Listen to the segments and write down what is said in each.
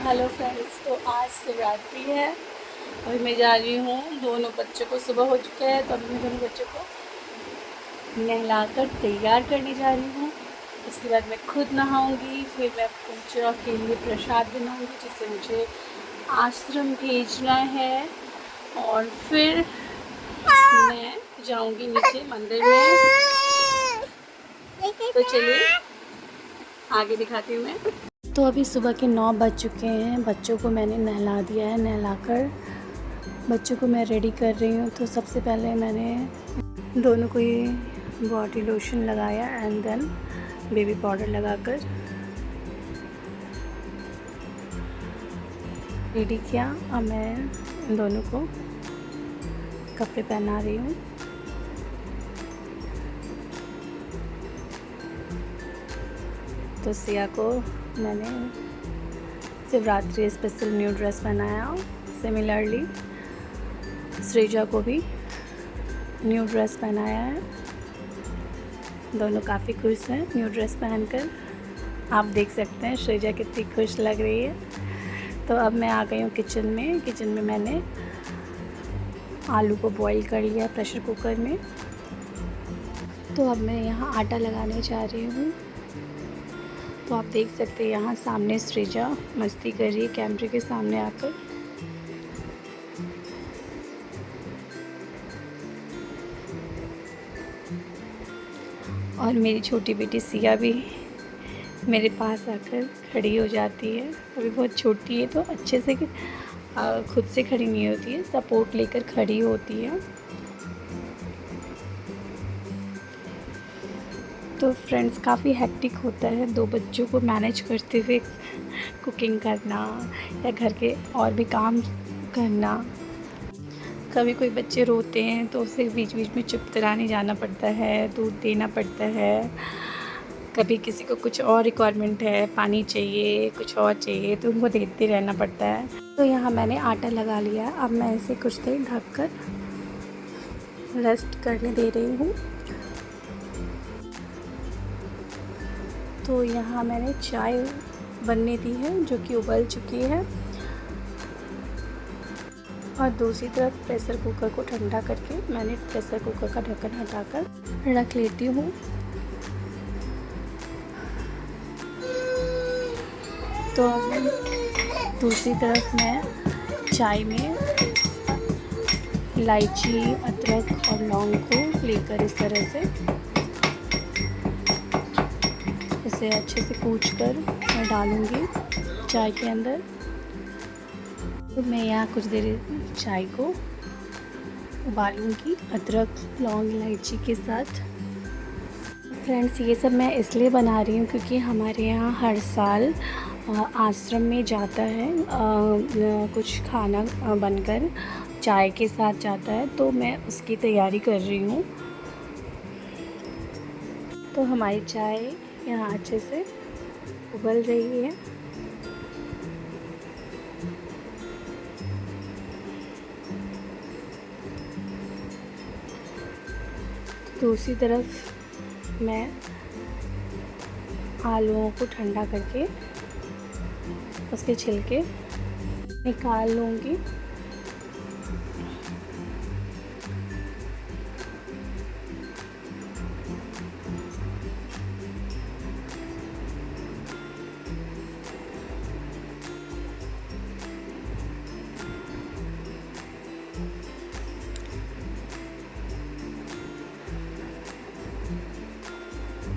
Hello friends, तो आज शिवरात्रि है और मैं जा रही हूँ। दोनों बच्चों को सुबह हो चुका है तो अभी मैं दोनों बच्चों को नहलाकर तैयार करने जा रही हूँ। उसके बाद मैं खुद नहाऊंगी, फिर मैं पूजा के लिए प्रसाद बनाऊंगी जिसे मुझे आश्रम भेजना है और फिर मैं जाऊंगी नीचे मंदिर में। तो चलिए आगे दिखाती हूँ मैं। तो अभी सुबह के 9 बज चुके हैं। बच्चों को मैंने नहला दिया है। नहलाकर बच्चों को मैं रेडी कर रही हूँ। तो सबसे पहले मैंने दोनों को ये बॉडी लोशन लगाया एंड देन बेबी पाउडर लगाकर रेडी किया। अब मैं इन दोनों को कपड़े पहना रही हूँ। तो सिया को मैंने शिवरात्रि स्पेशल न्यू ड्रेस पहनाया। सिमिलरली श्रेजा को भी न्यू ड्रेस पहनाया है। दोनों काफ़ी खुश हैं न्यू ड्रेस पहनकर। आप देख सकते हैं श्रेजा कितनी खुश लग रही है। तो अब मैं आ गई हूँ किचन में। किचन में मैंने आलू को बॉईल कर लिया प्रेशर कुकर में। तो अब मैं यहाँ आटा लगाने जा रही हूँ। तो आप देख सकते हैं यहाँ सामने श्रेजा मस्ती कर रही है कैमरे के सामने आकर। और मेरी छोटी बेटी सिया भी मेरे पास आकर खड़ी हो जाती है। अभी बहुत छोटी है तो अच्छे से खुद से खड़ी नहीं होती है, सपोर्ट लेकर खड़ी होती है। तो फ्रेंड्स काफ़ी हेक्टिक होता है 2 बच्चों को मैनेज करते हुए कुकिंग करना या घर के और भी काम करना। कभी कोई बच्चे रोते हैं तो उसे बीच बीच में चुप कराने जाना पड़ता है, दूध देना पड़ता है। कभी किसी को कुछ और रिक्वायरमेंट है, पानी चाहिए, कुछ और चाहिए तो उनको देते रहना पड़ता है। तो यहाँ मैंने आटा लगा लिया। अब मैं इसे कुछ देर ढककर रेस्ट करने दे रही हूँ। तो यहाँ मैंने चाय बनने दी है जो कि उबल चुकी है। और दूसरी तरफ प्रेशर कुकर को ठंडा करके मैंने प्रेशर कुकर का ढक्कन हटाकर रख लेती हूँ। तो अब दूसरी तरफ मैं चाय में इलायची, अदरक और लौंग को लेकर इस तरह से इसे अच्छे से कूच कर मैं डालूँगी चाय के अंदर। तो मैं यहाँ कुछ देर चाय को उबालूँगी अदरक, लौंग, इलायची के साथ। फ्रेंड्स ये सब मैं इसलिए बना रही हूँ क्योंकि हमारे यहाँ हर साल आश्रम में जाता है कुछ खाना बनकर चाय के साथ जाता है। तो मैं उसकी तैयारी कर रही हूँ। तो हमारी चाय यहाँ अच्छे से उबल रही है। दूसरी तरफ मैं आलूओं को ठंडा करके उसके छिलके निकाल लूँगी।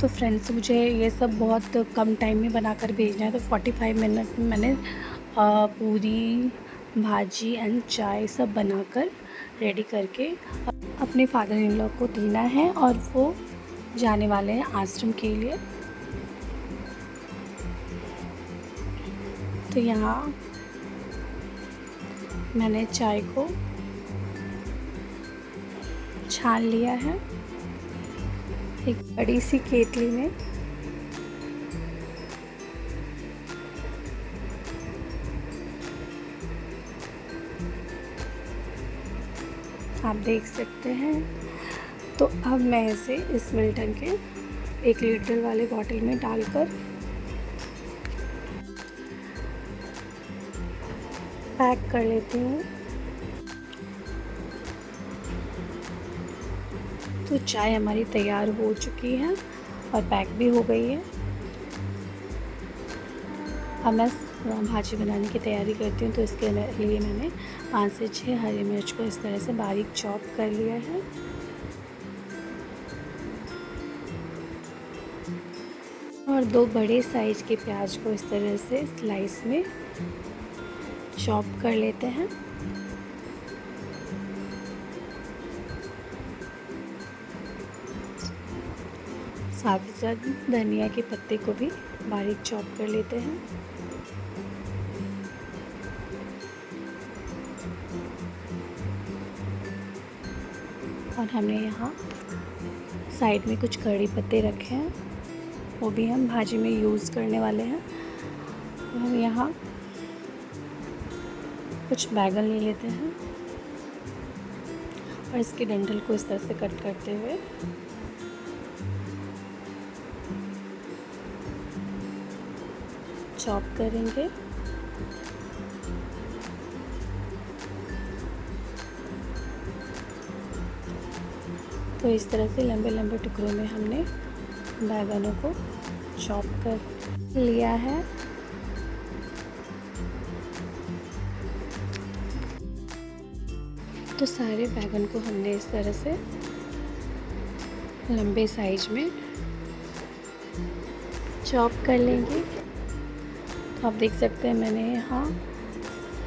तो फ्रेंड्स मुझे ये सब बहुत कम टाइम में बनाकर भेजना है। तो 45 मिनट में मैंने पूरी भाजी एंड चाय सब बनाकर रेडी करके अपने फादर इन लॉ को देना है और वो जाने वाले हैं आश्रम के लिए। तो यहाँ मैंने चाय को छान लिया है एक बड़ी सी केतली में। आप देख सकते हैं। तो अब मैं इसे इस मिल्टन के 1 लीटर वाले बॉटल में डालकर पैक कर लेती हूँ। तो चाय हमारी तैयार हो चुकी है और पैक भी हो गई है। अब मैं भाजी बनाने की तैयारी करती हूँ। तो इसके लिए मैंने 5 से 6 हरी मिर्च को इस तरह से बारीक चॉप कर लिया है। और 2 बड़े साइज के प्याज को इस तरह से स्लाइस में चॉप कर लेते हैं। साथ ही साथ धनिया के पत्ते को भी बारीक चॉप कर लेते हैं। और हमने यहाँ साइड में कुछ कड़ी पत्ते रखे हैं, वो भी हम भाजी में यूज़ करने वाले हैं। तो हम यहाँ कुछ बैगन ले लेते हैं और इसके डंठल को इस तरह से कट करते हुए चॉप करेंगे। तो इस तरह से लंबे लंबे टुकड़ों में हमने बैगनों को चॉप कर लिया है। तो सारे बैगन को हमने इस तरह से लंबे साइज में चॉप कर लेंगे। तो आप देख सकते हैं मैंने यहाँ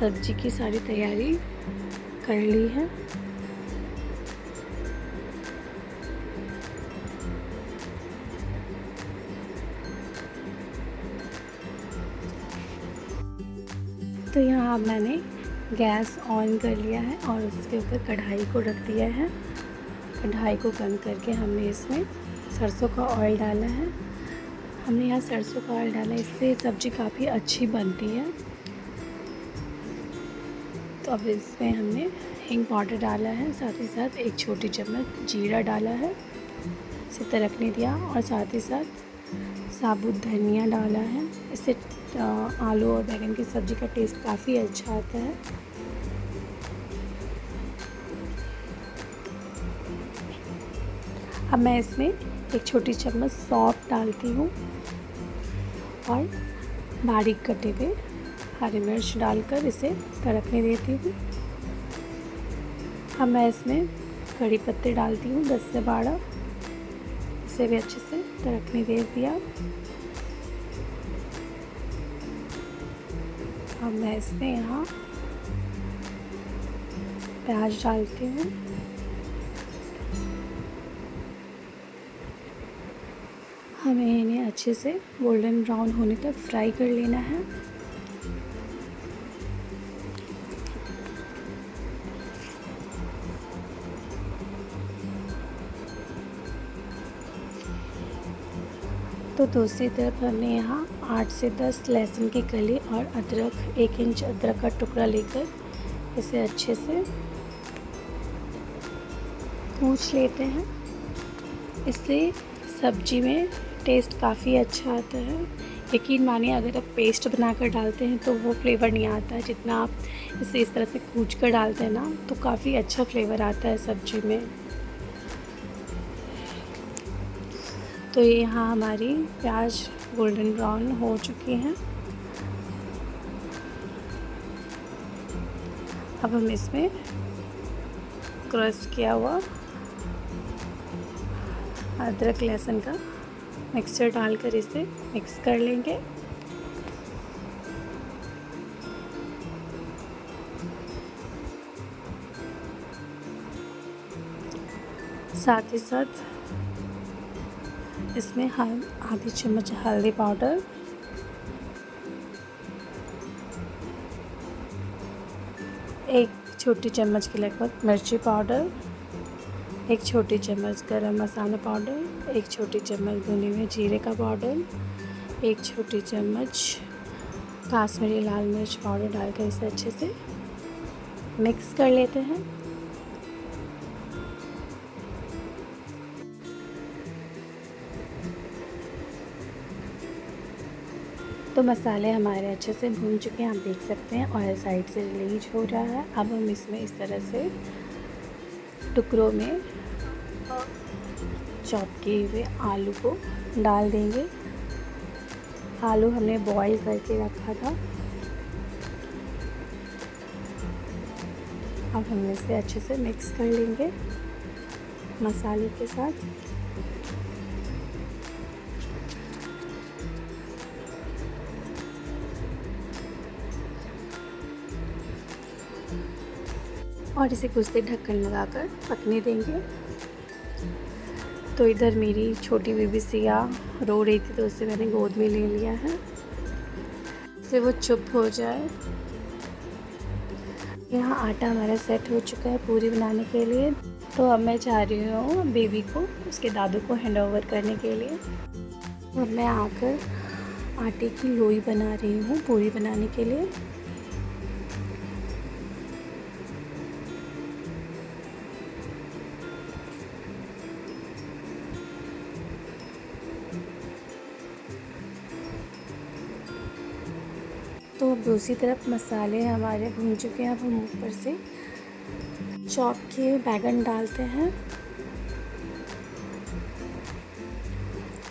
सब्जी की सारी तैयारी कर ली है। तो यहाँ मैंने गैस ऑन कर लिया है और उसके ऊपर कढ़ाई को रख दिया है। कढ़ाई को बंद करके हमने इसमें सरसों का ऑयल डाला है। हमने यहाँ सरसों का ऑयल डाला, इससे सब्ज़ी काफ़ी अच्छी बनती है। तो अब इसमें हमने हींग पाउडर डाला है, साथ ही साथ 1 छोटी चम्मच जीरा डाला है, इसे तड़कने दिया। और साथ ही साथ साबुत धनिया डाला है। इससे आलू और बैंगन की सब्ज़ी का टेस्ट काफ़ी अच्छा आता है। अब मैं इसमें 1 छोटी चम्मच सौंफ डालती हूँ और बारीक कटे हुए हरी मिर्च डालकर इसे तड़कने देती हूँ। अब मैं इसमें कड़ी पत्ते डालती हूँ 10 से 12, इसे भी अच्छे से तड़कने दे दिया। अब मैं इसमें यहाँ प्याज डालती हूँ। हमें इन्हें अच्छे से गोल्डन ब्राउन होने तक फ्राई कर लेना है। तो दूसरी तरफ हमने यहाँ 8 से 10 लहसुन की कली और अदरक, 1 इंच अदरक का टुकड़ा लेकर इसे अच्छे से कूच लेते हैं। इससे सब्जी में टेस्ट काफ़ी अच्छा आता है। यकीन मानिए अगर आप पेस्ट बनाकर डालते हैं तो वो फ्लेवर नहीं आता है, जितना आप इसे इस तरह से कूच कर डालते हैं ना तो काफ़ी अच्छा फ्लेवर आता है सब्जी में। तो ये यहाँ हमारी प्याज गोल्डन ब्राउन हो चुकी हैं। अब हम इसमें क्रश किया हुआ अदरक लहसुन का मिक्सचर डालकर इसे मिक्स कर लेंगे। साथ ही साथ इसमें आधी चम्मच हल्दी पाउडर, 1 छोटी चम्मच के लगभग मिर्ची पाउडर, 1 छोटी चम्मच गरम मसाला पाउडर, 1 छोटी चम्मच भुने हुए जीरे का पाउडर, 1 छोटी चम्मच काश्मीरी लाल मिर्च पाउडर डालकर इसे अच्छे से मिक्स कर लेते हैं। तो मसाले हमारे अच्छे से भून चुके हैं, आप देख सकते हैं ऑयल साइड से रिलीज हो रहा है। अब हम इसमें इस तरह से टुकड़ों में चॉप किए हुए आलू को डाल देंगे। आलू हमने बॉईल करके रखा था। अब हम इसे अच्छे से मिक्स कर लेंगे मसाले के साथ। और इसे कुछ देर ढक्कन लगाकर पकने देंगे। तो इधर मेरी छोटी बेबी सिया रो रही थी, तो उसे मैंने गोद में ले लिया है, इससे वो चुप हो जाए। यहाँ आटा हमारा सेट हो चुका है पूरी बनाने के लिए। तो अब मैं जा रही हूँ बेबी को उसके दादू को हैंड ओवर करने के लिए। अब मैं आकर आटे की लोई बना रही हूँ पूरी बनाने के लिए। तो अब दूसरी तरफ मसाले हमारे भून चुके हैं। अब हम ऊपर से चॉप किए बैंगन डालते हैं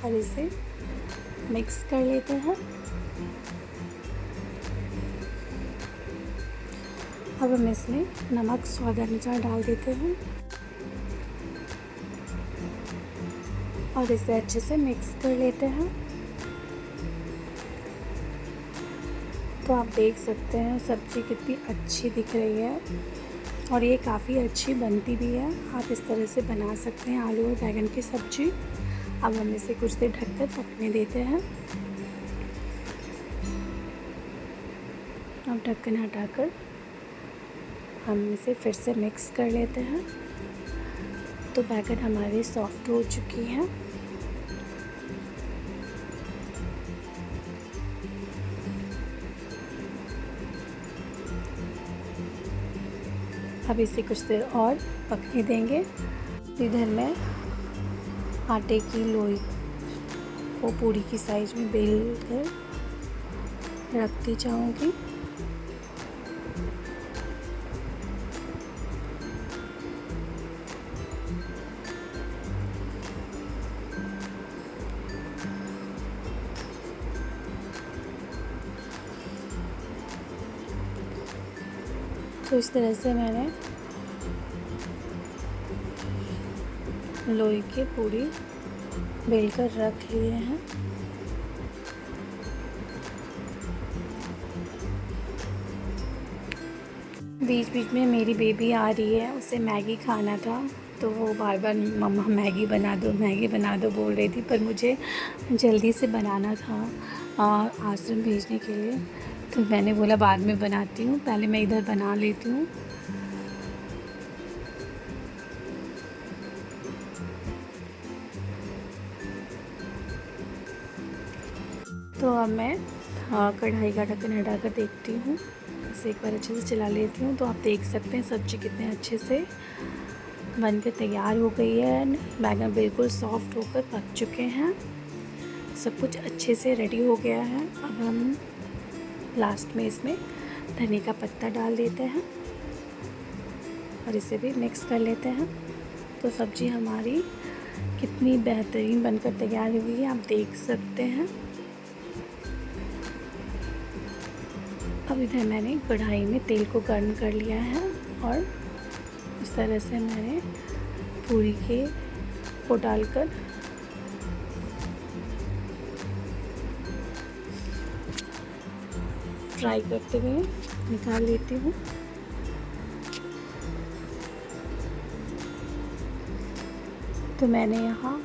और इसे मिक्स कर लेते हैं। अब हम इसमें नमक स्वाद अनुसार डाल देते हैं और इसे अच्छे से मिक्स कर लेते हैं। तो आप देख सकते हैं सब्ज़ी कितनी अच्छी दिख रही है और ये काफ़ी अच्छी बनती भी है। आप इस तरह से बना सकते हैं आलू और बैंगन की सब्ज़ी। अब हम इसे कुछ देर ढककर पकने देते हैं। अब ढक्कन हटाकर हम इसे फिर से मिक्स कर लेते हैं। तो बैंगन हमारी सॉफ्ट हो चुकी हैं। अब इसे कुछ देर और पकने देंगे। इधर मैं आटे की लोई को पूरी की साइज में बेल कर रखती जाऊंगी। तो इस तरह से मैंने लोई की पूरी बेल कर रख लिए हैं। बीच बीच में मेरी बेबी आ रही है, उसे मैगी खाना था, तो वो बार बार मम्मा मैगी बना दो बोल रही थी। पर मुझे जल्दी से बनाना था आश्रम भेजने के लिए, तो मैंने बोला बाद में बनाती हूँ, पहले मैं इधर बना लेती हूँ। तो अब मैं कढ़ाई का ढक्कन हटाकर देखती हूँ, इसे एक बार अच्छे से चला लेती हूँ। तो आप देख सकते हैं सब्ज़ी कितने अच्छे से बनकर तैयार हो गई है। बैंगन बिल्कुल सॉफ्ट होकर पक चुके हैं, सब कुछ अच्छे से रेडी हो गया है। अब हम लास्ट में इसमें धनिया का पत्ता डाल देते हैं और इसे भी मिक्स कर लेते हैं। तो सब्ज़ी हमारी कितनी बेहतरीन बनकर तैयार हुई है, आप देख सकते हैं। अब इधर मैंने कढ़ाई में तेल को गर्म कर लिया है और इस तरह से मैंने पूरी के को डालकर फ्राई करते हुए निकाल लेती हूँ। तो मैंने यहाँ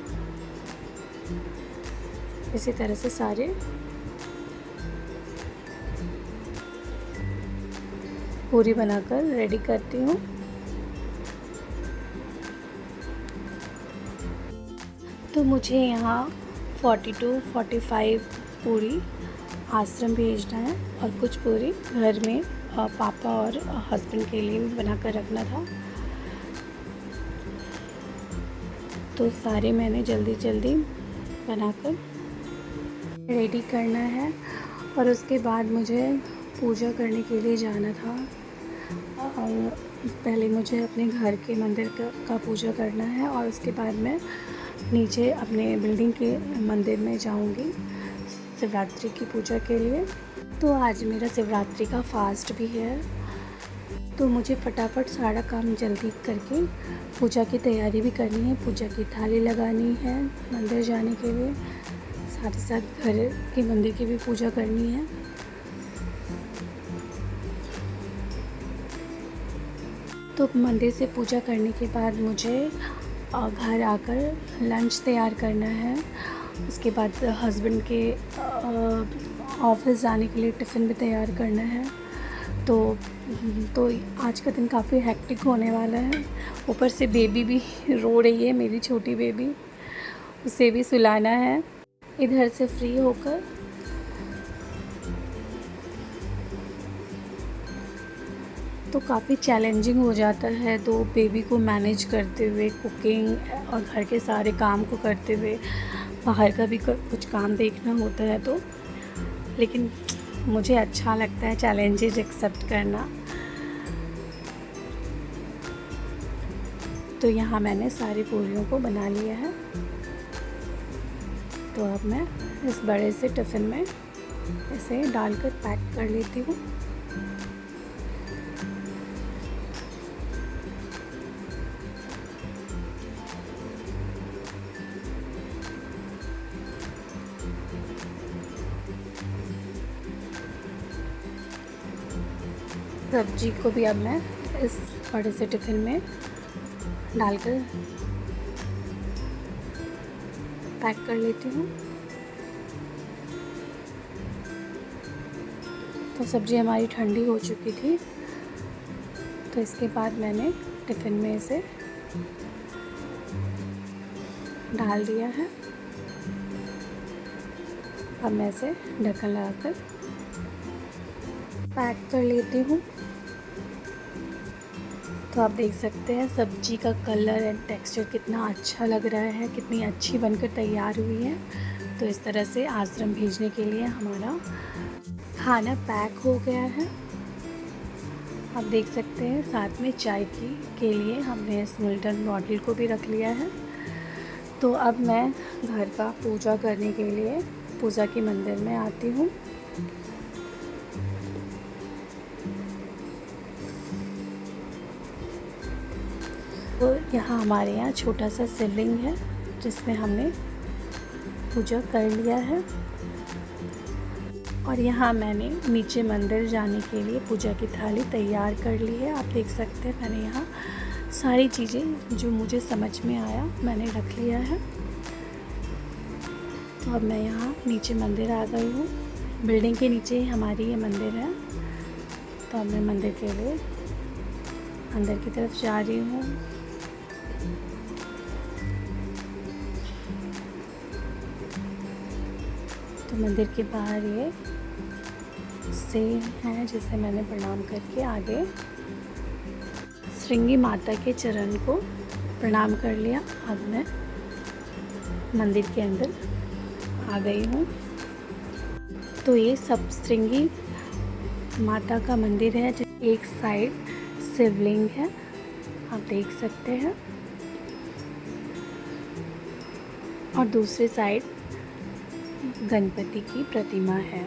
इसी तरह से सारे पूरी बनाकर रेडी करती हूँ। तो मुझे यहाँ 40-45 पूरी आश्रम भेजना है और कुछ पूरी घर में पापा और हस्बैंड के लिए भी बना कर रखना था। तो सारे मैंने जल्दी जल्दी बनाकर रेडी करना है और उसके बाद मुझे पूजा करने के लिए जाना था। और पहले मुझे अपने घर के मंदिर का पूजा करना है और उसके बाद मैं नीचे अपने बिल्डिंग के मंदिर में जाऊंगी शिवरात्रि की पूजा के लिए। तो आज मेरा शिवरात्रि का फास्ट भी है, तो मुझे फटाफट सारा काम जल्दी करके पूजा की तैयारी भी करनी है। पूजा की थाली लगानी है मंदिर जाने के लिए, साथ ही साथ घर के मंदिर की भी पूजा करनी है। तो मंदिर से पूजा करने के बाद मुझे घर आकर लंच तैयार करना है। उसके बाद हस्बैंड के ऑफिस जाने के लिए टिफ़िन भी तैयार करना है। तो आज का दिन काफ़ी हेक्टिक होने वाला है। ऊपर से बेबी भी रो रही है, मेरी छोटी बेबी, उसे भी सुलाना है। इधर से फ्री होकर तो काफ़ी चैलेंजिंग हो जाता है दो बेबी को मैनेज करते हुए, कुकिंग और घर के सारे काम को करते हुए, बाहर का भी कुछ काम देखना होता है। तो लेकिन मुझे अच्छा लगता है चैलेंजेस एक्सेप्ट करना। तो यहाँ मैंने सारी पूरियों को बना लिया है। तो अब मैं इस बड़े से टिफ़िन में इसे डालकर पैक कर लेती हूँ। सब्जी को भी अब मैं इस बड़े से टिफ़िन में डालकर पैक कर लेती हूँ। तो सब्ज़ी हमारी ठंडी हो चुकी थी, तो इसके बाद मैंने टिफ़िन में इसे डाल दिया है। अब मैं इसे ढक्कन लगाकर पैक कर लेती हूँ। तो आप देख सकते हैं सब्जी का कलर एंड टेक्सचर कितना अच्छा लग रहा है, कितनी अच्छी बनकर तैयार हुई है। तो इस तरह से आश्रम भेजने के लिए हमारा खाना पैक हो गया है। आप देख सकते हैं साथ में चाय के लिए हमने इस मिल्टन बॉटल को भी रख लिया है। तो अब मैं घर का पूजा करने के लिए पूजा के मंदिर में आती हूँ। तो यहाँ हमारे यहाँ छोटा सा शिवलिंग है जिसमें हमने पूजा कर लिया है। और यहाँ मैंने नीचे मंदिर जाने के लिए पूजा की थाली तैयार कर ली है। आप देख सकते हैं मैंने यहाँ सारी चीज़ें जो मुझे समझ में आया मैंने रख लिया है। तो अब मैं यहाँ नीचे मंदिर आ गई हूँ। बिल्डिंग के नीचे ही हमारी ये मंदिर है। तो अब मैं मंदिर के लिए अंदर की तरफ जा रही हूँ। तो मंदिर के बाहर ये शेर है जिसे मैंने प्रणाम करके आगे श्रृंगी माता के चरण को प्रणाम कर लिया। अब मैं मंदिर के अंदर आ गई हूँ। तो ये सब श्रृंगी माता का मंदिर है। एक साइड शिवलिंग है, आप देख सकते हैं, और दूसरी साइड गणपति की प्रतिमा है।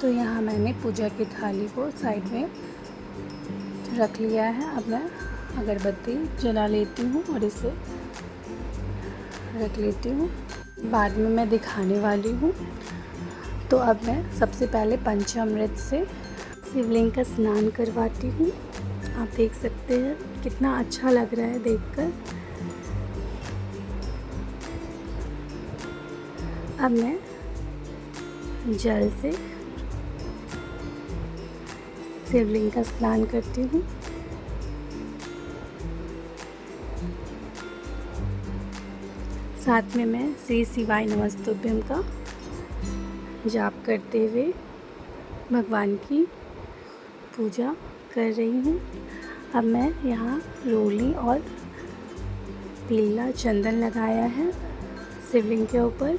तो यहाँ मैंने पूजा की थाली को साइड में रख लिया है। अब मैं अगरबत्ती जला लेती हूँ और इसे रख लेती हूँ, बाद में मैं दिखाने वाली हूँ। तो अब मैं सबसे पहले पंचामृत से शिवलिंग का स्नान करवाती हूँ। आप देख सकते हैं कितना अच्छा लग रहा है देखकर। अब मैं जल से शिवलिंग का स्नान करती हूँ। साथ में मैं श्री शिवाय नमस्तुभ्यम का जाप करते हुए भगवान की पूजा कर रही हूँ। अब मैं यहाँ रोली और पीला चंदन लगाया है शिवलिंग के ऊपर।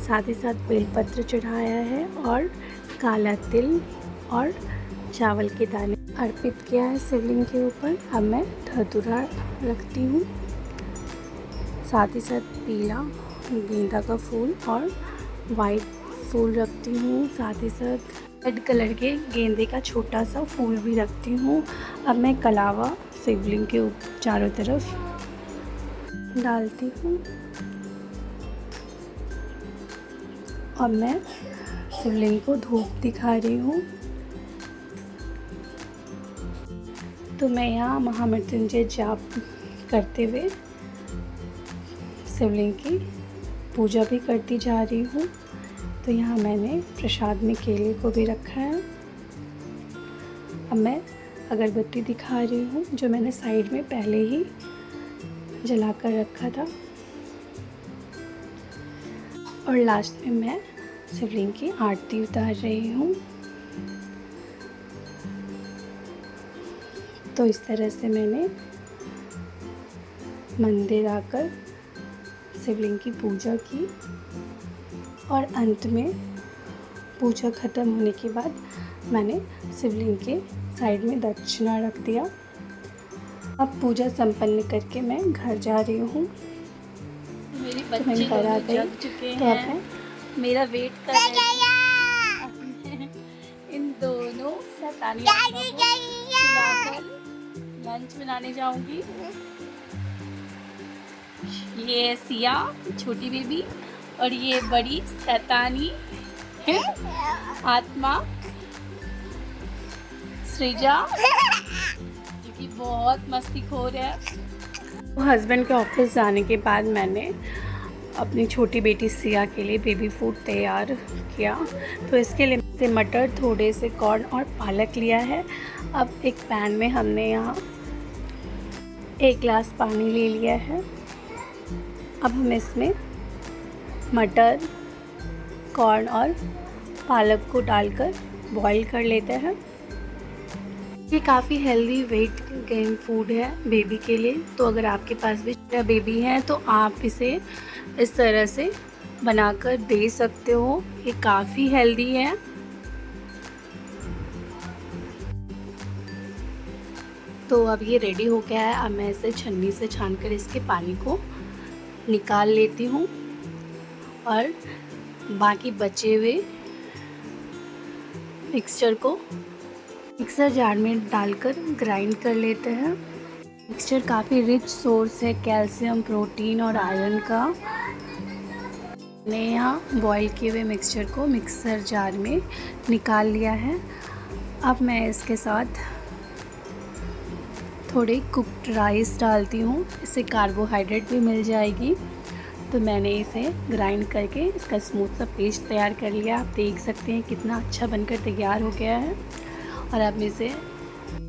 साथ ही साथ बेलपत्र चढ़ाया है और काला तिल और चावल के दाने अर्पित किया है शिवलिंग के ऊपर। अब मैं धतूरा रखती हूँ, साथ ही साथ पीला गेंदा का फूल और वाइट फूल रखती हूँ, साथ ही साथ रेड कलर के गेंदे का छोटा सा फूल भी रखती हूँ। अब मैं कलावा शिवलिंग के चारों तरफ डालती हूँ। अब मैं शिवलिंग को धूप दिखा रही हूँ। तो मैं यहाँ महामृत्युंजय जाप करते हुए शिवलिंग की पूजा भी करती जा रही हूँ। तो यहाँ मैंने प्रसाद में केले को भी रखा है। अब मैं अगरबत्ती दिखा रही हूँ, जो मैंने साइड में पहले ही जला कर रखा था। और लास्ट में मैं शिवलिंग की आरती उतार रही हूँ। तो इस तरह से मैंने मंदिर आकर शिवलिंग की पूजा की और अंत में पूजा ख़त्म होने के बाद मैंने शिवलिंग के साइड में दक्षिणा रख दिया। अब पूजा संपन्न करके मैं घर जा रही हूँ। मेरे तो बच्चे मैं घर आ गई। जग चुके तो हैं, मेरा वेट कर रहे हैं। इन दोनों शैतानी आत्मा को खिलाकर लंच बनाने जाऊंगी। ये है सिया छोटी बेबी और ये बड़ी शैतानी आत्मा सृजा, जो कि बहुत मस्तीखोर है। हस्बैंड के ऑफिस जाने के बाद मैंने अपनी छोटी बेटी सिया के लिए बेबी फूड तैयार किया। तो इसके लिए मैंने मटर, थोड़े से कॉर्न और पालक लिया है। अब एक पैन में हमने यहाँ 1 गिलास पानी ले लिया है। अब हम इसमें मटर, कॉर्न और पालक को डालकर बॉईल कर लेते हैं। ये काफ़ी हेल्दी वेट गेन फूड है बेबी के लिए। तो अगर आपके पास भी छोटा बेबी है तो आप इसे इस तरह से बनाकर दे सकते हो। ये काफ़ी हेल्दी है। तो अब ये रेडी हो गया है। अब मैं इसे छन्नी से छानकर इसके पानी को निकाल लेती हूँ और बाकी बचे हुए मिक्सचर को मिक्सर जार में डालकर ग्राइंड कर लेते हैं। मिक्सचर काफ़ी रिच सोर्स है कैल्शियम, प्रोटीन और आयरन का। मैंने यहाँ बॉईल किए हुए मिक्सचर को मिक्सर जार में निकाल लिया है। अब मैं इसके साथ थोड़े कुक्ड राइस डालती हूँ, इससे कार्बोहाइड्रेट भी मिल जाएगी। तो मैंने इसे ग्राइंड करके इसका स्मूथ सा पेस्ट तैयार कर लिया। आप देख सकते हैं कितना अच्छा बनकर तैयार हो गया है। और अब इसे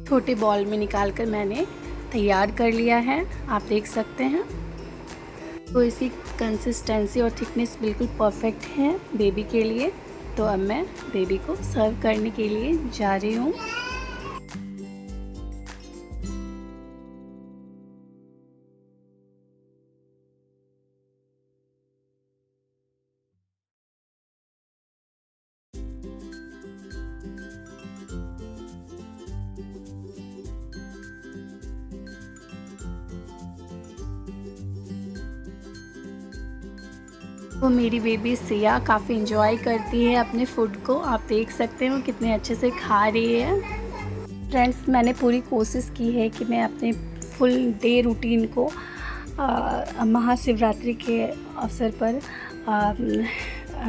छोटे बॉल में निकाल कर मैंने तैयार कर लिया है, आप देख सकते हैं। तो इसकी कंसिस्टेंसी और थिकनेस बिल्कुल परफेक्ट है बेबी के लिए। तो अब मैं बेबी को सर्व करने के लिए जा रही हूँ। तो मेरी बेबी सिया काफ़ी इंजॉय करती है अपने फूड को। आप देख सकते हो कितने अच्छे से खा रही है। फ्रेंड्स, मैंने पूरी कोशिश की है कि मैं अपने फुल डे रूटीन को महाशिवरात्रि के अवसर पर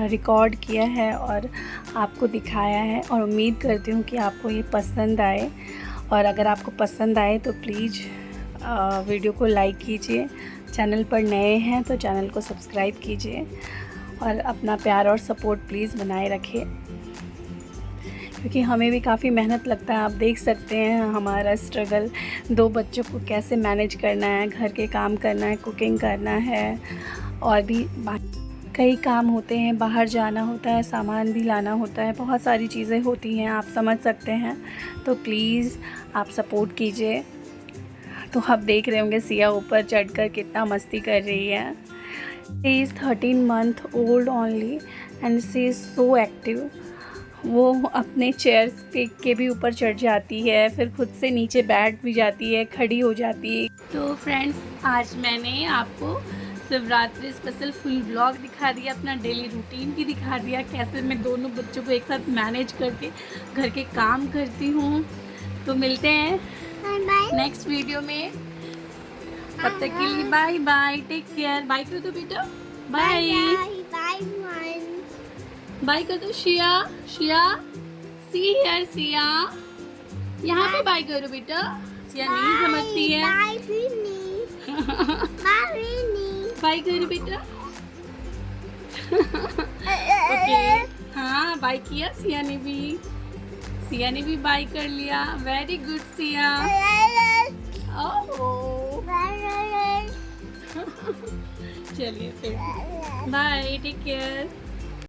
रिकॉर्ड किया है और आपको दिखाया है। और उम्मीद करती हूँ कि आपको ये पसंद आए। और अगर आपको पसंद आए तो प्लीज़ वीडियो को लाइक कीजिए। चैनल पर नए हैं तो चैनल को सब्सक्राइब कीजिए और अपना प्यार और सपोर्ट प्लीज़ बनाए रखिए, क्योंकि हमें भी काफ़ी मेहनत लगता है। आप देख सकते हैं हमारा स्ट्रगल, 2 बच्चों को कैसे मैनेज करना है, घर के काम करना है, कुकिंग करना है और भी कई काम होते हैं, बाहर जाना होता है, सामान भी लाना होता है, बहुत सारी चीज़ें होती हैं, आप समझ सकते हैं। तो प्लीज़ आप सपोर्ट कीजिए। तो आप देख रहे होंगे सिया ऊपर चढ़कर कितना मस्ती कर रही है। She is 13 month old only and she is so active. वो अपने चेयर्स के भी ऊपर चढ़ जाती है, फिर खुद से नीचे बैठ भी जाती है, खड़ी हो जाती है। तो फ्रेंड्स, आज मैंने आपको शिवरात्रि स्पेशल फुल ब्लॉग दिखा दिया, अपना डेली रूटीन भी दिखा दिया, कैसे मैं दोनों बच्चों को एक साथ मैनेज करके घर के काम करती हूँ। तो मिलते हैं नेक्स्ट वीडियो में, तब तक के लिए bye bye, take care. Bye कर दो बेटा, बाय बाय कर दो। शिया, शिया सी हियर, सिया यहाँ पे बाय करो बेटा, सिया नहीं समझती है। बाय करो बेटा। ओके, हाँ बाय किया सिया ने भी बाय कर लिया। Very good Siya. ओह चलिए फिर बाय, टेक केयर।